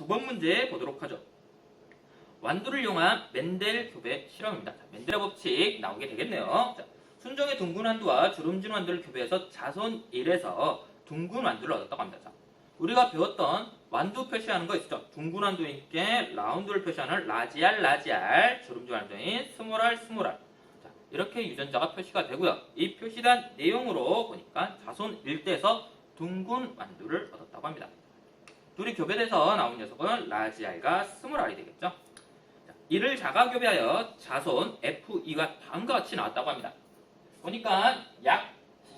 9번 문제 보도록 하죠. 완두를 이용한 멘델 교배 실험입니다. 자, 멘델의 법칙 나오게 되겠네요. 자, 순정의 둥근 완두와 주름진 완두를 교배해서 자손 1에서 둥근 완두를 얻었다고 합니다. 자, 우리가 배웠던 완두 표시하는 거 있죠. 둥근 완두인께 라운드를 표시하는 라지알, 주름진 완두인 스몰알. 자, 이렇게 유전자가 표시가 되고요. 이 표시된 내용으로 보니까 자손 1대에서 둥근 완두를 얻었다고 합니다. 둘이 교배돼서 나온 녀석은 라지알과 스몰알이 되겠죠. 자, 이를 자가 교배하여 자손 F2가 다음과 같이 나왔다고 합니다. 보니까 약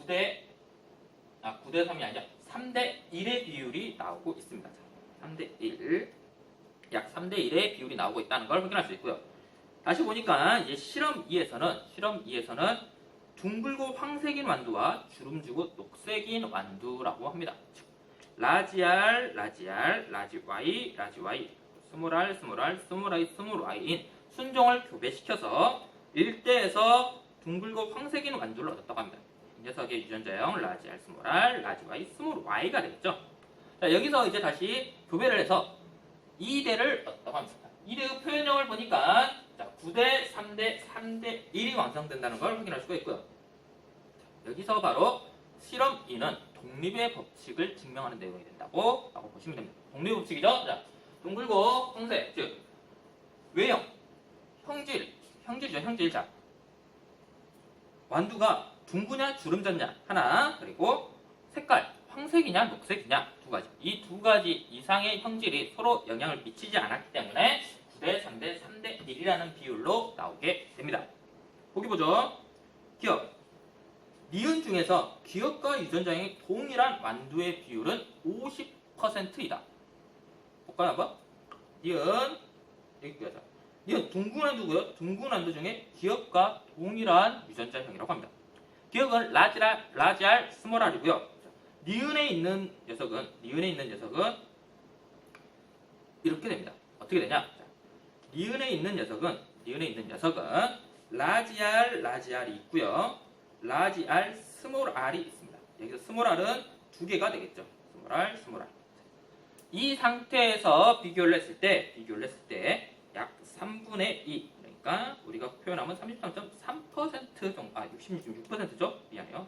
9대 3이 아니라 3대 1의 비율이 나오고 있습니다. 3대 1, 약 3대 1의 비율이 나오고 있다는 걸 확인할 수 있고요. 다시 보니까 이제 실험 2에서는 둥글고 황색인 완두와 주름지고 녹색인 완두라고 합니다. 즉, 라지알, 라지Y, 스몰알인 순종을 교배시켜서 1대에서 둥글고 황색인 완두를 얻었다고 합니다. 이 녀석의 유전자형 라지알, 스몰알, 라지Y, 스몰Y가 되겠죠. 자, 여기서 이제 다시 교배를 해서 2대를 얻었다고 합니다. 2대의 표현형을 보니까 9대 3대 1이 완성된다는 걸 확인할 수가 있고요. 자, 여기서 바로 실험 2는 독립의 법칙을 증명하는 내용이 된다고 보시면 됩니다. 독립의 법칙이죠. 자, 둥글고 황색, 즉 외형, 형질이죠. 자, 완두가 둥그냐 주름졌냐 하나, 그리고 색깔 황색이냐 녹색이냐 두 가지. 이 두 가지 이상의 형질이 서로 영향을 미치지 않았기 때문에 9대 3대 1이라는 비율로 나오게 됩니다. 보기 보죠. 기억. 니은 중에서 기억과 유전자형이 동일한 완두의 비율은 50%이다. 볼까요 한번? 니은 여기까지. 니은 둥근 완두고요. 둥근 완두 중에 기억과 동일한 유전자형이라고 합니다. 기억은 라지알, 스몰알이고요. 니은에 있는 녀석은 이렇게 됩니다. 어떻게 되냐? 니은에 있는 녀석은 라지알이 있고요. 라지알, 스몰알이 있습니다. 여기서 스몰알은 두 개가 되겠죠. 스몰알. 이 상태에서 비교를 했을 때 약 3분의 2, 그러니까 우리가 표현하면 33.3% 정도, 66%죠? 미안해요.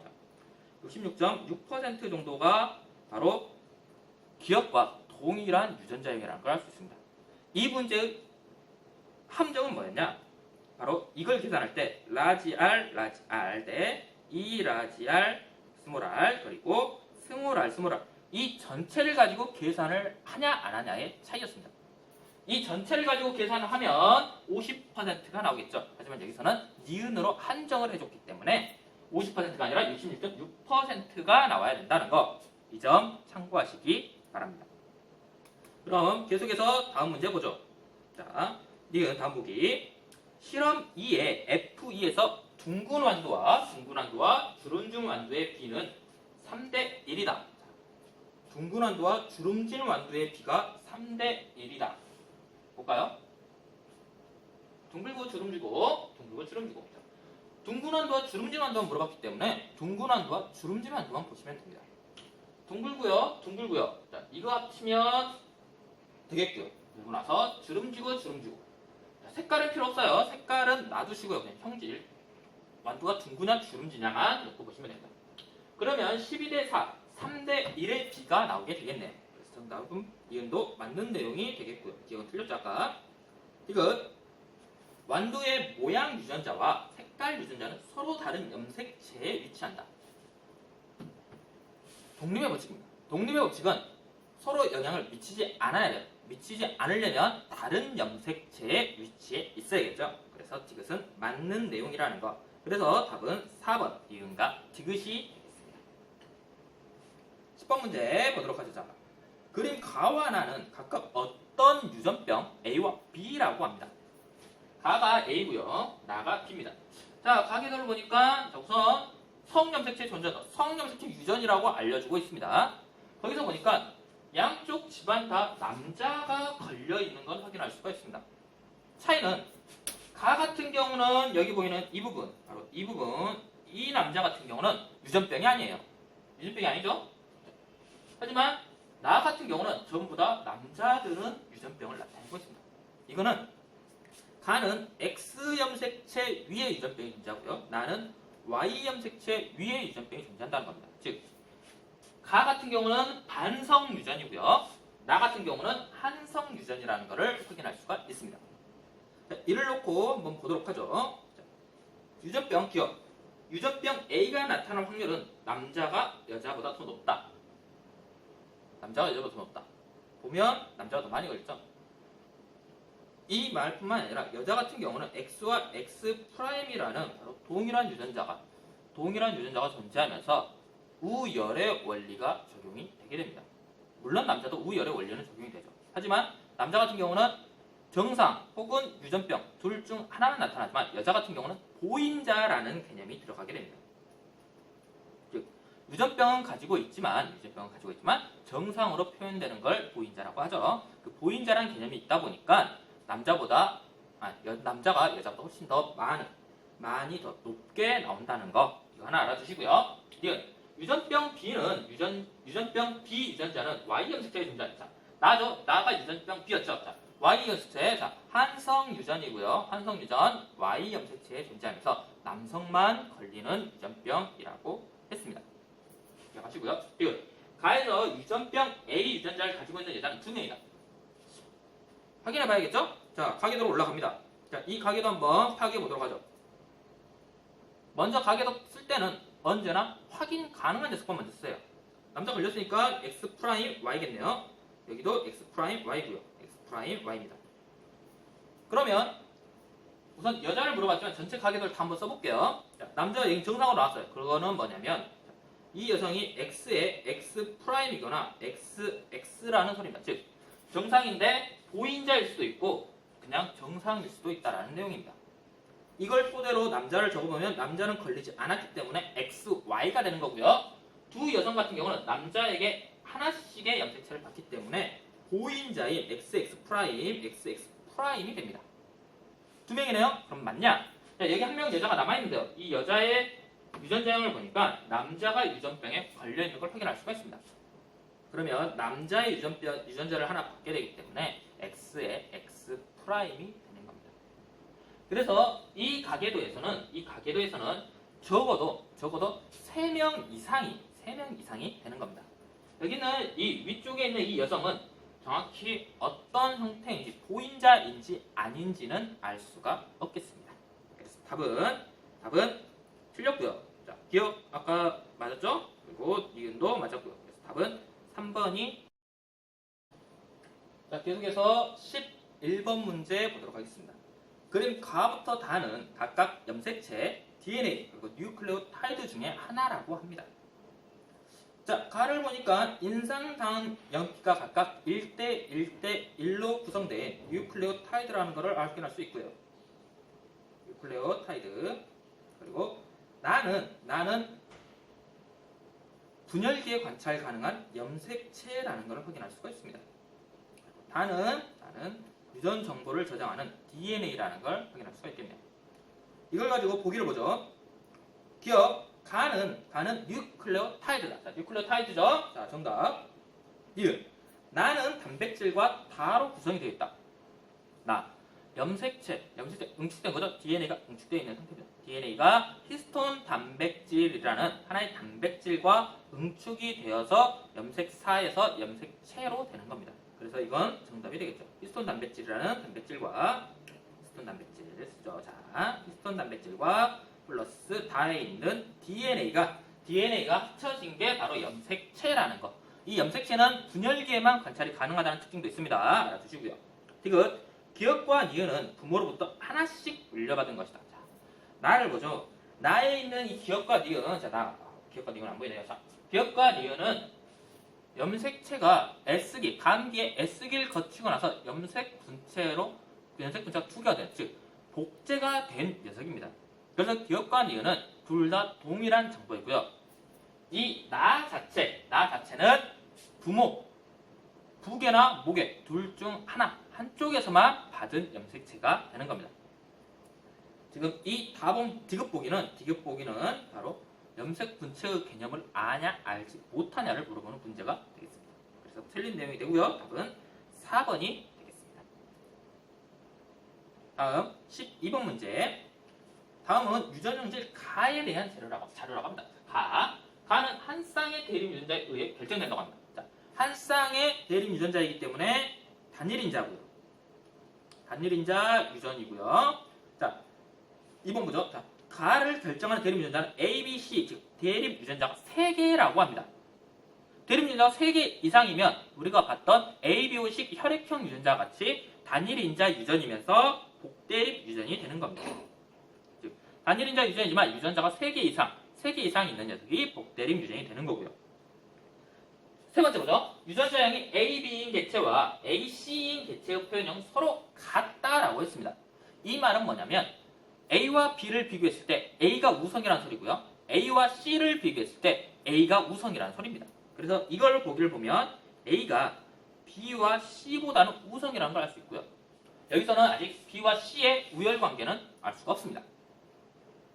66.6% 정도가 바로 기억과 동일한 유전자형이라는 걸 알 수 있습니다. 이 문제의 함정은 뭐였냐? 바로 이걸 계산할 때 라지알 대 이라지알, 스몰알, 그리고 스몰알 이 전체를 가지고 계산을 하냐 안 하냐의 차이였습니다. 이 전체를 가지고 계산을 하면 50%가 나오겠죠. 하지만 여기서는 니은으로 한정을 해줬기 때문에 50%가 아니라 66.6%가 나와야 된다는 거, 이 점 참고하시기 바랍니다. 그럼 계속해서 다음 문제 보죠. 자, 니은 다음 보기. 실험 2의 F2에서 둥근 완두와 주름진 완두의 비는 3대 1이다. 둥근 완두와 주름진 완두의 비가 3대 1이다. 볼까요? 둥글고 주름지고. 둥근 완두와 주름진 완두만 물어봤기 때문에 둥근 완두와 주름진 완두만 보시면 됩니다. 둥글고요. 자, 이거 합치면 되겠고요. 그리고 나서 주름지고. 자, 색깔은 필요 없어요. 색깔은 놔두시고요. 그냥 형질. 완두가 둥그냐 주름지냐만 놓고 보시면 됩니다. 그러면 12대 4, 3대 1의 비가 나오게 되겠네요. 그래서 정답은 이은도 맞는 내용이 되겠고요. 기억은 틀렸죠 아까. 이것 완두의 모양 유전자와 색깔 유전자는 서로 다른 염색체에 위치한다. 독립의 법칙입니다. 독립의 법칙은 서로 영향을 미치지 않아야 돼요. 미치지 않으려면 다른 염색체의 위치에 있어야겠죠. 그래서 이것은 맞는 내용이라는 거. 그래서 답은 4번 이응과 디귿이 있습니다. 10번 문제 보도록 하죠. 자, 그림 가와 나는 각각 어떤 유전병 A와 B라고 합니다. 가가 A고요. 나가 B입니다. 자, 가계도를 보니까 우선 성염색체 존재다. 성염색체 유전이라고 알려주고 있습니다. 거기서 보니까 양쪽 집안 다 남자가 걸려있는 건 확인할 수가 있습니다. 차이는 가 같은 경우는 여기 보이는 이 부분, 바로 이 부분, 이 남자 같은 경우는 유전병이 아니에요. 유전병이 아니죠? 하지만 나 같은 경우는 전부 다 남자들은 유전병을 나타내고 있습니다. 이거는 가는 X 염색체 위에 유전병이 존재하고요. 나는 Y 염색체 위에 유전병이 존재한다는 겁니다. 즉, 가 같은 경우는 반성 유전이고요. 나 같은 경우는 한성 유전이라는 것을 확인할 수가 있습니다. 자, 이를 놓고 한번 보도록 하죠. 자, 유전병 기억. 유전병 A가 나타날 확률은 남자가 여자보다 더 높다. 남자가 여자보다 더 높다. 보면 남자가 더 많이 걸리죠. 이 말뿐만 아니라 여자 같은 경우는 X와 X'이라는 바로 동일한 유전자가 존재하면서 우열의 원리가 적용이 되게 됩니다. 물론 남자도 우열의 원리는 적용이 되죠. 하지만 남자 같은 경우는 정상 혹은 유전병 둘 중 하나는 나타나지만 여자 같은 경우는 보인자라는 개념이 들어가게 됩니다. 즉 유전병은 가지고 있지만 정상으로 표현되는 걸 보인자라고 하죠. 그 보인자라는 개념이 있다 보니까 남자가 여자보다 훨씬 더 많이 더 높게 나온다는 거 이거 하나 알아두시고요. 유전병 B는 유전병 B 유전자는 Y 염색체에 존재합니다. 나가 유전병 B였죠. 자, Y 염색체, 자, 한성 유전이고요. 한성 유전 Y 염색체에 존재하면서 남성만 걸리는 유전병이라고 했습니다. 기억하시고요. 가에서 유전병 A 유전자를 가지고 있는 여자는 2명이다. 확인해 봐야겠죠? 자, 가계도로 올라갑니다. 자, 이 가계도 한번 파악해 보도록 하죠. 먼저 가계도 쓸 때는 언제나 확인 가능한 녀석만 먼저 써요. 남자 걸렸으니까 X'Y겠네요. 여기도 X'Y고요. X'Y입니다. 그러면 우선 여자를 물어봤지만 전체 가계도를 다 한번 써볼게요. 자, 남자 얘기 정상으로 나왔어요. 그거는 뭐냐면 이 여성이 X의 X'이거나 XX라는 소리입니다. 즉 정상인데 보인자일 수도 있고 그냥 정상일 수도 있다라는 내용입니다. 이걸 토대로 남자를 적어보면 남자는 걸리지 않았기 때문에 XY가 되는 거고요. 두 여성 같은 경우는 남자에게 하나씩의 염색체를 받기 때문에 보인자인 XX'이 됩니다. 2명이네요? 그럼 맞냐? 자, 여기 한 명 여자가 남아있는데요. 이 여자의 유전자형을 보니까 남자가 유전병에 걸려있는 걸 확인할 수가 있습니다. 그러면 남자의 유전자를 하나 받게 되기 때문에 X의 X'이 되는 겁니다. 그래서 이 가계도에서는 적어도 3명 이상이 되는 겁니다. 여기는 이 위쪽에 있는 이 여성은 정확히 어떤 형태인지 보인자인지 아닌지는 알 수가 없겠습니다. 그래서 답은 틀렸고요. 자, 기억 아까 맞았죠? 그리고 니은도 맞았고요. 그래서 답은 3번이. 자, 계속해서 11번 문제 보도록 하겠습니다. 그림 가부터 다는 각각 염색체, DNA, 그리고 뉴클레오타이드 중에 하나라고 합니다. 자, 가를 보니까 인상당 연기가 각각 1대 1대 1로 구성된 뉴클레오타이드라는 것을 확인할 수 있고요. 뉴클레오타이드. 그리고 나는 분열기에 관찰 가능한 염색체라는 것을 확인할 수가 있습니다. 다는 유전 정보를 저장하는 DNA라는 걸 확인할 수가 있겠네요. 이걸 가지고 보기를 보죠. 기억, 가는 뉴클레오타이드다. 자, 뉴클레오타이드죠. 자, 정답. 니은. 나는 단백질과 다로 구성이 되어 있다. 염색체 응축된 거죠. DNA가 응축되어 있는 상태입니다. DNA가 히스톤 단백질이라는 하나의 단백질과 응축이 되어서 염색사에서 염색체로 되는 겁니다. 그래서 이건 정답이 되겠죠. 히스톤 단백질이라는 단백질과 히스톤 단백질을 쓰죠. 자, 히스톤 단백질과 플러스 다에 있는 DNA가 합쳐진 게 바로 염색체라는 거. 이 염색체는 분열기에만 관찰이 가능하다는 특징도 있습니다. 알아두시고요. 디귿. 기억과 니은은 부모로부터 하나씩 물려받은 것이다. 자, 나를 보죠. 나에 있는 이 기억과 니은, 기억과 니은 안 보이네요. 자, 기억과 니은은 염색체가 감기의 S기를 거치고 나서 염색 분체가 2개가 된, 즉 복제가 된 녀석입니다. 그래서 기억과 니은은 둘 다 동일한 정보이고요. 이 나 자체는 부계나 목에 둘 중 한쪽에서만 받은 염색체가 되는 겁니다. 지금 이 디귿보기는 바로 염색 분체의 개념을 아냐 알지 못하냐를 물어보는 문제가 되겠습니다. 그래서 틀린 내용이 되고요. 답은 4번이 되겠습니다. 다음 12번 문제. 다음은 유전형질 가에 대한 자료라고 합니다. 가는 한 쌍의 대립 유전자에 의해 결정된다고 합니다. 자, 한 쌍의 대립 유전자이기 때문에 단일인자고요. 단일인자 유전이고요. 자, 2번 보죠. 자, 가를 결정하는 대립 유전자는 A, B, C, 즉 대립 유전자가 3개라고 합니다. 대립 유전자가 3개 이상이면 우리가 봤던 ABO식 혈액형 유전자 같이 단일인자 유전이면서 복대립 유전이 되는 겁니다. 즉, 단일인자 유전이지만 유전자가 3개 이상 있는 녀석이 복대립 유전이 되는 거고요. 세 번째 보죠. 유전자형이 AB인 개체와 AC인 개체의 표현형은 서로 같다라고 했습니다. 이 말은 뭐냐면 A와 B를 비교했을 때 A가 우성이라는 소리고요. A와 C를 비교했을 때 A가 우성이라는 소리입니다. 그래서 이걸 보기를 보면 A가 B와 C보다는 우성이라는 걸 알 수 있고요. 여기서는 아직 B와 C의 우열 관계는 알 수가 없습니다.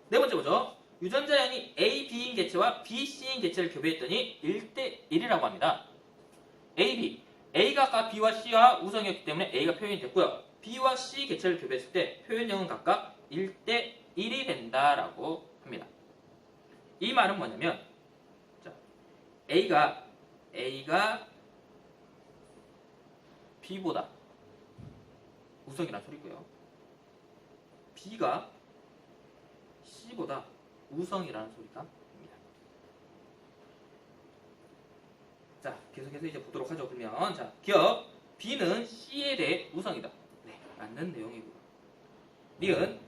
네 번째 보죠. 유전자형이 A, B인 개체와 B, C인 개체를 교배했더니 1대1이라고 합니다. A, B. A가 아까 B와 C와 우성이었기 때문에 A가 표현이 됐고요. B와 C 개체를 교배했을 때 표현형은 각각 1대1이 된다라고 합니다. 이 말은 뭐냐면 자, A가 B보다 우성이라는 소리고요. B가 C보다 우성이라는 소리가 됩니다. 자, 계속해서 이제 보도록 하죠. 그러면 자, 기억 B는 C에 대해 우성이다. 네, 맞는 내용이고요. 니은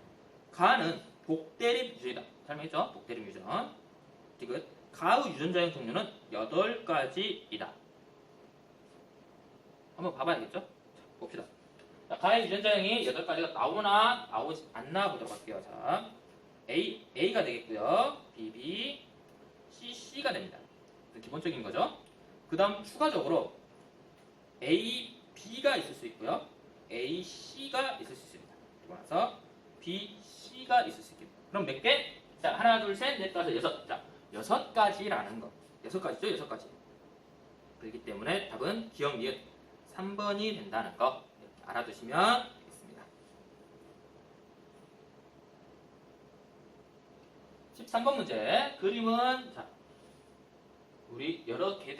가는 복대립 유전이다. 설명했죠? 복대립 유전. 디귿 가의 유전자형 종류는 8가지이다. 한번 봐봐야겠죠? 자, 봅시다. 자, 가의 유전자형이 8가지가 나오나 나오지 않나 보도록 할게요. 자, A가 되겠고요. B, C가 됩니다. 기본적인 거죠. 그 다음 추가적으로 A, B가 있을 수 있고요. A, C가 있을 수 있습니다. 그리고 나서 B, C가 있을 수 있습니다. 그럼 몇 개? 자, 하나, 둘, 셋, 넷, 다섯, 여섯. 자, 6가지라는 거. 6가지죠, 6가지. 그렇기 때문에 답은 기억 니은 3번이 된다는 거 이렇게 알아두시면 되겠습니다. 13번 문제. 그림은 자, 우리 여러 개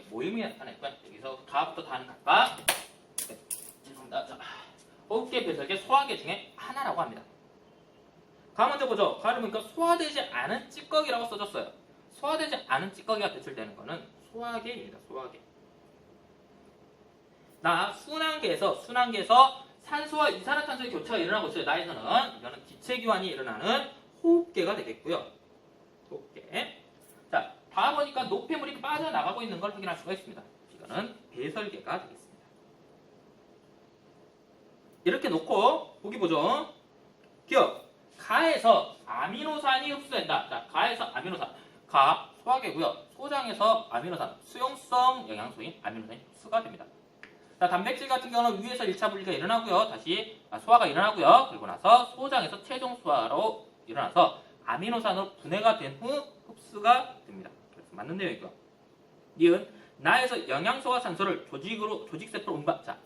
모임이 나타났고요. 여기서 가부터 다는 각각 네, 죄송합니다. 자, 어깨 배설계 소화계 중에 하나라고 합니다. 가 먼저 보죠. 가를 보니까 소화되지 않은 찌꺼기라고 써졌어요. 소화되지 않은 찌꺼기가 배출되는 거는 소화계입니다. 소화계. 순환계에서 산소와 이산화탄소의 교차가 일어나고 있어요. 나에서는 이거는 기체교환이 일어나는 호흡계가 되겠고요. 호흡계. 자, 다 보니까 노폐물이 빠져나가고 있는 걸 확인할 수가 있습니다. 이거는 배설계가 되겠습니다. 이렇게 놓고 보기 보죠. 기억. 가에서 아미노산이 흡수된다. 자, 가에서 아미노산. 가 소화계고요. 소장에서 아미노산, 수용성 영양소인 아미노산이 흡수가 됩니다. 자, 단백질 같은 경우는 위에서 1차 분리가 일어나고요. 다시 소화가 일어나고요. 그리고 나서 소장에서 최종 소화로 일어나서 아미노산으로 분해가 된 후 흡수가 됩니다. 그래서 맞는 내용이고요. 니은 나에서 영양소와 산소를 조직세포로 운반. 자,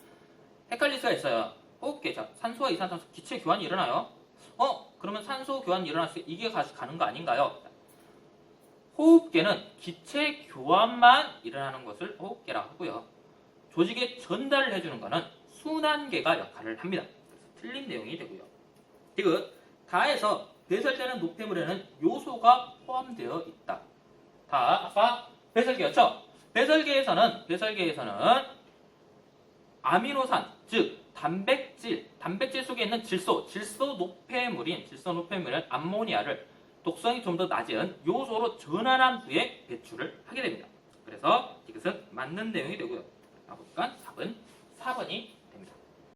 헷갈릴 수가 있어요. 호흡계. 자, 산소와 이산화탄소 기체 교환이 일어나요. 그러면 산소 교환이 일어났을 때 이게 가는 거 아닌가요? 호흡계는 기체 교환만 일어나는 것을 호흡계라고 하고요. 조직에 전달을 해주는 것은 순환계가 역할을 합니다. 그래서 틀린 내용이 되고요. 디귿 가에서 배설되는 노폐물에는 요소가 포함되어 있다. 다 아까 배설계였죠? 배설계에서는 아미노산, 즉 단백질 속에 있는 질소 노폐물인 암모니아를 독성이 좀 더 낮은 요소로 전환한 후에 배출을 하게 됩니다. 그래서 이것은 맞는 내용이 되고요. 보니까 답은 4번이